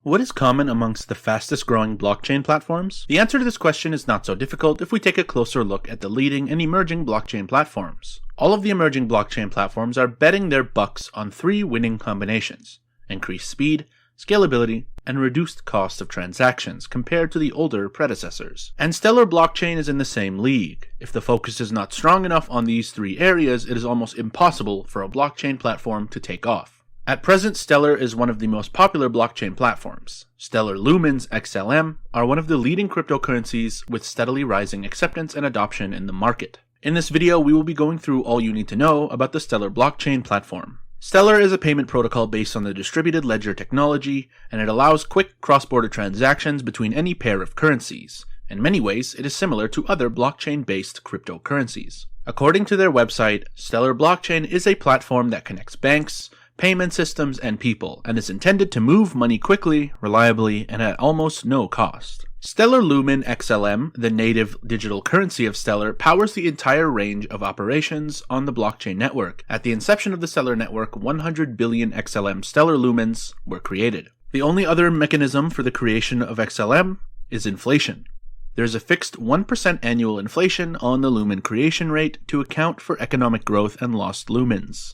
What is common amongst the fastest growing blockchain platforms? The answer to this question is not so difficult if we take a closer look at the leading and emerging blockchain platforms. All of the emerging blockchain platforms are betting their bucks on three winning combinations: increased speed, scalability, and reduced cost of transactions compared to the older predecessors. And Stellar Blockchain is in the same league. If the focus is not strong enough on these three areas, it is almost impossible for a blockchain platform to take off. At present, Stellar is one of the most popular blockchain platforms. Stellar Lumens XLM are one of the leading cryptocurrencies with steadily rising acceptance and adoption in the market. In this video, we will be going through all you need to know about the Stellar blockchain platform. Stellar is a payment protocol based on the distributed ledger technology, and it allows quick cross-border transactions between any pair of currencies. In many ways, it is similar to other blockchain-based cryptocurrencies. According to their website, Stellar Blockchain is a platform that connects banks, payment systems, and people, and is intended to move money quickly, reliably, and at almost no cost. Stellar Lumen XLM, the native digital currency of Stellar, powers the entire range of operations on the blockchain network. At the inception of the Stellar network, 100 billion XLM Stellar Lumens were created. The only other mechanism for the creation of XLM is inflation. There is a fixed 1% annual inflation on the Lumen creation rate to account for economic growth and lost lumens.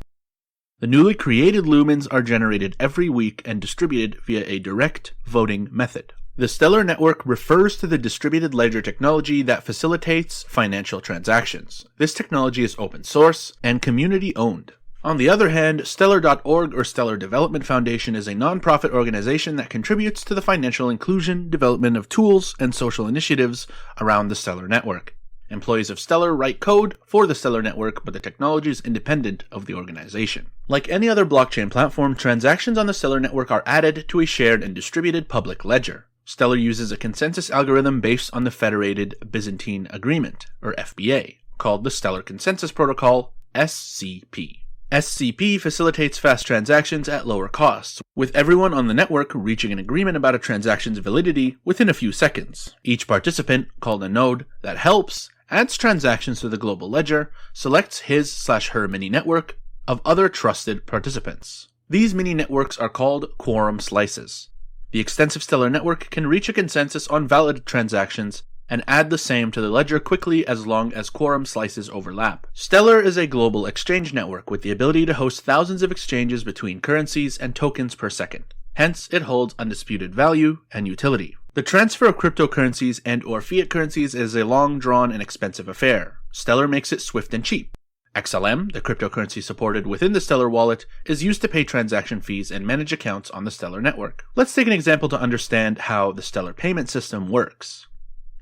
The newly created lumens are generated every week and distributed via a direct voting method. The Stellar network refers to the distributed ledger technology that facilitates financial transactions. This technology is open source and community owned. On the other hand, Stellar.org or Stellar Development Foundation is a non-profit organization that contributes to the financial inclusion, development of tools, and social initiatives around the Stellar network. Employees of Stellar write code for the Stellar network, but the technology is independent of the organization. Like any other blockchain platform, transactions on the Stellar network are added to a shared and distributed public ledger. Stellar uses a consensus algorithm based on the Federated Byzantine Agreement, or FBA, called the Stellar Consensus Protocol, SCP. SCP facilitates fast transactions at lower costs, with everyone on the network reaching an agreement about a transaction's validity within a few seconds. Each participant, called a node that helps, adds transactions to the global ledger, selects his/her mini-network of other trusted participants. These mini-networks are called quorum slices. The extensive Stellar network can reach a consensus on valid transactions and add the same to the ledger quickly as long as quorum slices overlap. Stellar is a global exchange network with the ability to host thousands of exchanges between currencies and tokens per second. Hence, it holds undisputed value and utility. The transfer of cryptocurrencies and/or fiat currencies is a long, drawn, and expensive affair. Stellar makes it swift and cheap. XLM, the cryptocurrency supported within the Stellar wallet, is used to pay transaction fees and manage accounts on the Stellar network. Let's take an example to understand how the Stellar payment system works.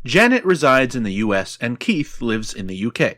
Janet resides in the US and Keith lives in the UK.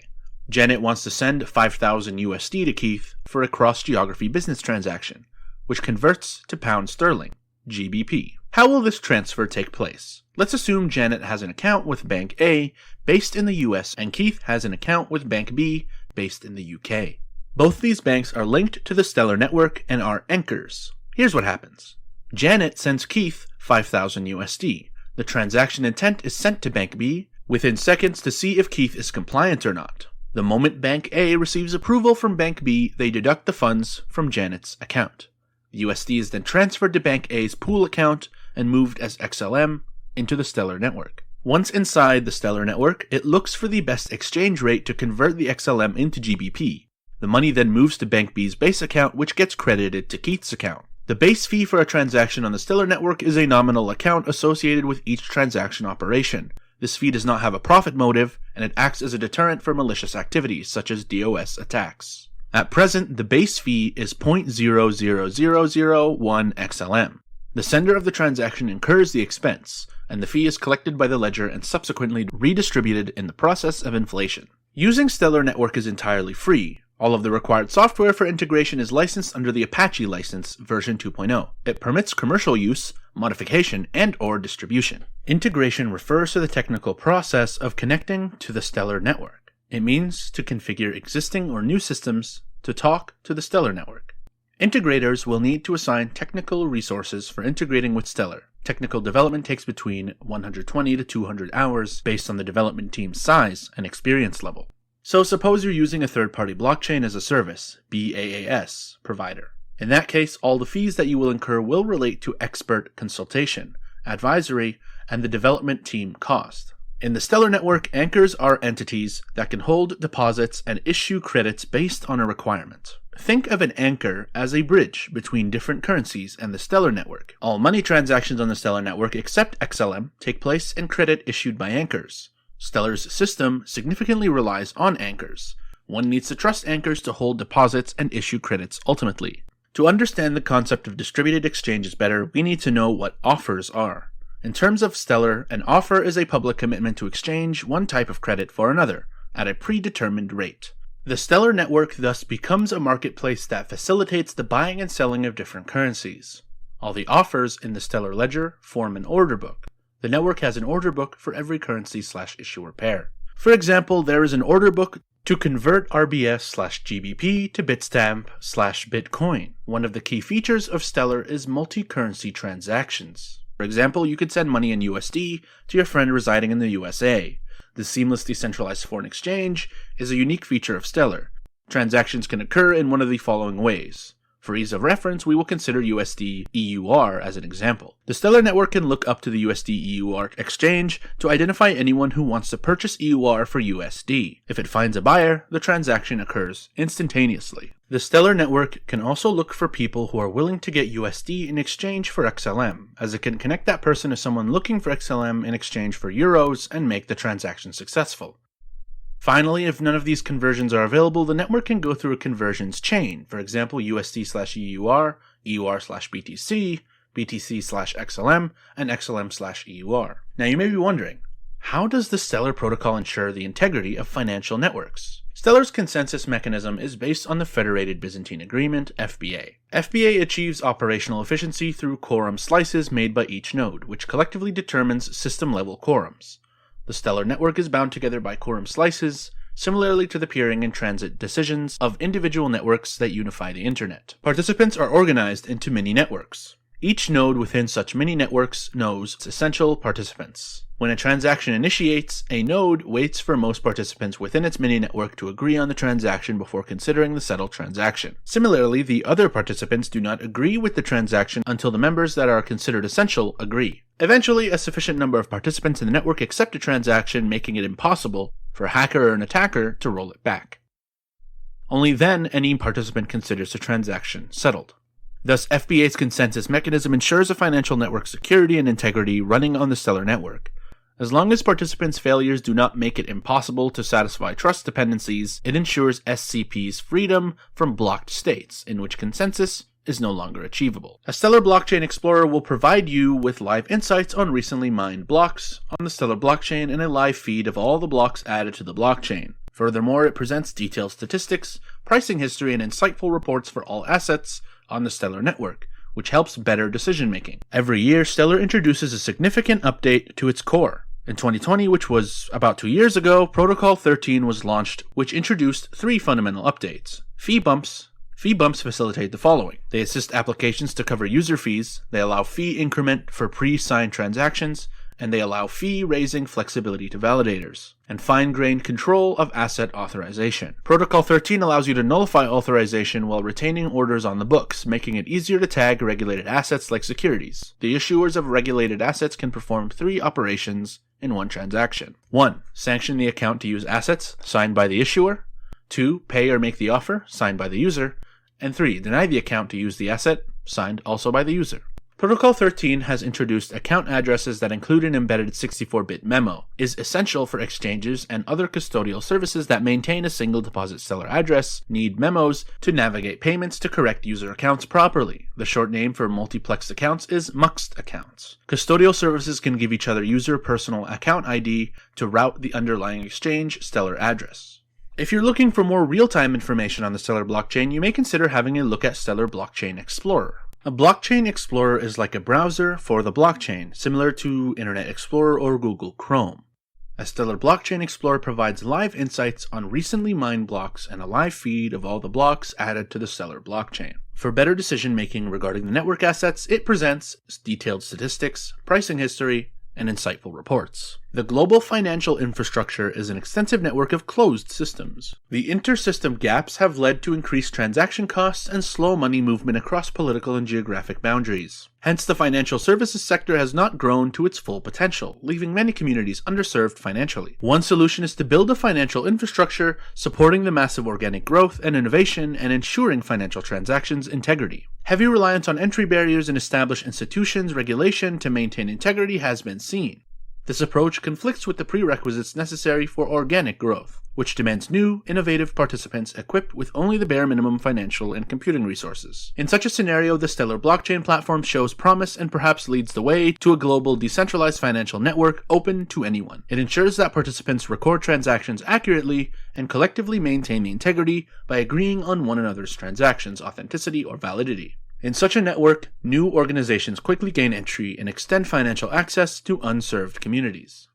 Janet wants to send 5,000 USD to Keith for a cross-geography business transaction, which converts to pound sterling, GBP. How will this transfer take place? Let's assume Janet has an account with Bank A, based in the US, and Keith has an account with Bank B, based in the UK. Both these banks are linked to the Stellar network and are anchors. Here's what happens. Janet sends Keith 5,000 USD. The transaction intent is sent to Bank B within seconds to see if Keith is compliant or not. The moment Bank A receives approval from Bank B, they deduct the funds from Janet's account. The USD is then transferred to Bank A's pool account and moved as XLM into the Stellar network. Once inside the Stellar network, it looks for the best exchange rate to convert the XLM into GBP. The money then moves to Bank B's base account, which gets credited to Keith's account. The base fee for a transaction on the Stellar network is a nominal account associated with each transaction operation. This fee does not have a profit motive, and it acts as a deterrent for malicious activities, such as DOS attacks. At present, the base fee is 0.00001 XLM. The sender of the transaction incurs the expense, and the fee is collected by the ledger and subsequently redistributed in the process of inflation. Using Stellar network is entirely free. All of the required software for integration is licensed under the Apache license version 2.0. It permits commercial use, modification, and/or distribution. Integration refers to the technical process of connecting to the Stellar network. It means to configure existing or new systems to talk to the Stellar network. Integrators will need to assign technical resources for integrating with Stellar. Technical development takes between 120 to 200 hours based on the development team's size and experience level. So suppose you're using a third-party blockchain as a service, BaaS, provider. In that case, all the fees that you will incur will relate to expert consultation, advisory, and the development team cost. In the Stellar network, anchors are entities that can hold deposits and issue credits based on a requirement. Think of an anchor as a bridge between different currencies and the Stellar network. All money transactions on the Stellar network except XLM take place in credit issued by anchors. Stellar's system significantly relies on anchors. One needs to trust anchors to hold deposits and issue credits ultimately. To understand the concept of distributed exchanges better, we need to know what offers are. In terms of Stellar, an offer is a public commitment to exchange one type of credit for another, at a predetermined rate. The Stellar network thus becomes a marketplace that facilitates the buying and selling of different currencies. All the offers in the Stellar ledger form an order book. The network has an order book for every currency/issuer pair. For example, there is an order book to convert RBS/GBP to Bitstamp/Bitcoin. One of the key features of Stellar is multi-currency transactions. For example, you could send money in USD to your friend residing in the USA. The seamless decentralized foreign exchange is a unique feature of Stellar. Transactions can occur in one of the following ways. For ease of reference, we will consider USD EUR as an example. The Stellar network can look up to the USD EUR exchange to identify anyone who wants to purchase EUR for USD. If it finds a buyer, the transaction occurs instantaneously. The Stellar network can also look for people who are willing to get USD in exchange for XLM, as it can connect that person to someone looking for XLM in exchange for euros and make the transaction successful. Finally, if none of these conversions are available, the network can go through a conversions chain, for example USD/EUR, EUR/BTC, BTC/XLM, and XLM/EUR. Now you may be wondering, how does the Stellar protocol ensure the integrity of financial networks? Stellar's consensus mechanism is based on the Federated Byzantine Agreement, FBA. FBA achieves operational efficiency through quorum slices made by each node, which collectively determines system-level quorums. The Stellar network is bound together by quorum slices, similarly to the peering and transit decisions of individual networks that unify the Internet. Participants are organized into mini-networks. Each node within such mini-networks knows its essential participants. When a transaction initiates, a node waits for most participants within its mini-network to agree on the transaction before considering the settled transaction. Similarly, the other participants do not agree with the transaction until the members that are considered essential agree. Eventually, a sufficient number of participants in the network accept a transaction, making it impossible for a hacker or an attacker to roll it back. Only then any participant considers the transaction settled. Thus, FBA's consensus mechanism ensures a financial network's security and integrity running on the Stellar network. As long as participants' failures do not make it impossible to satisfy trust dependencies, it ensures SCP's freedom from blocked states, in which consensus is no longer achievable. A Stellar Blockchain Explorer will provide you with live insights on recently mined blocks on the Stellar blockchain and a live feed of all the blocks added to the blockchain. Furthermore, it presents detailed statistics, pricing history, and insightful reports for all assets on the Stellar network, which helps better decision-making. Every year, Stellar introduces a significant update to its core. In 2020, which was about 2 years ago, Protocol 13 was launched, which introduced 3 fundamental updates. Fee bumps facilitate the following. They assist applications to cover user fees, they allow fee increment for pre-signed transactions, and they allow fee-raising flexibility to validators, and fine-grained control of asset authorization. Protocol 13 allows you to nullify authorization while retaining orders on the books, making it easier to tag regulated assets like securities. The issuers of regulated assets can perform 3 operations in one transaction. 1. Sanction the account to use assets, signed by the issuer. 2. Pay or make the offer, signed by the user. And 3. Deny the account to use the asset, signed also by the user. Protocol 13 has introduced account addresses that include an embedded 64-bit memo, is essential for exchanges and other custodial services that maintain a single deposit Stellar address, need memos to navigate payments to correct user accounts properly. The short name for multiplexed accounts is muxed accounts. Custodial services can give each other user personal account ID to route the underlying exchange Stellar address. If you're looking for more real-time information on the Stellar blockchain, you may consider having a look at Stellar Blockchain Explorer. A blockchain explorer is like a browser for the blockchain, similar to Internet Explorer or Google Chrome. A Stellar Blockchain Explorer provides live insights on recently mined blocks and a live feed of all the blocks added to the Stellar blockchain. For better decision-making regarding the network assets, it presents detailed statistics, pricing history, and insightful reports. The global financial infrastructure is an extensive network of closed systems. The inter-system gaps have led to increased transaction costs and slow money movement across political and geographic boundaries. Hence, the financial services sector has not grown to its full potential, leaving many communities underserved financially. One solution is to build a financial infrastructure supporting the massive organic growth and innovation and ensuring financial transactions integrity. Heavy reliance on entry barriers and established institutions' regulation to maintain integrity has been seen. This approach conflicts with the prerequisites necessary for organic growth, which demands new, innovative participants equipped with only the bare minimum financial and computing resources. In such a scenario, the Stellar blockchain platform shows promise and perhaps leads the way to a global decentralized financial network open to anyone. It ensures that participants record transactions accurately and collectively maintain the integrity by agreeing on one another's transactions' authenticity or validity. In such a network, new organizations quickly gain entry and extend financial access to unserved communities.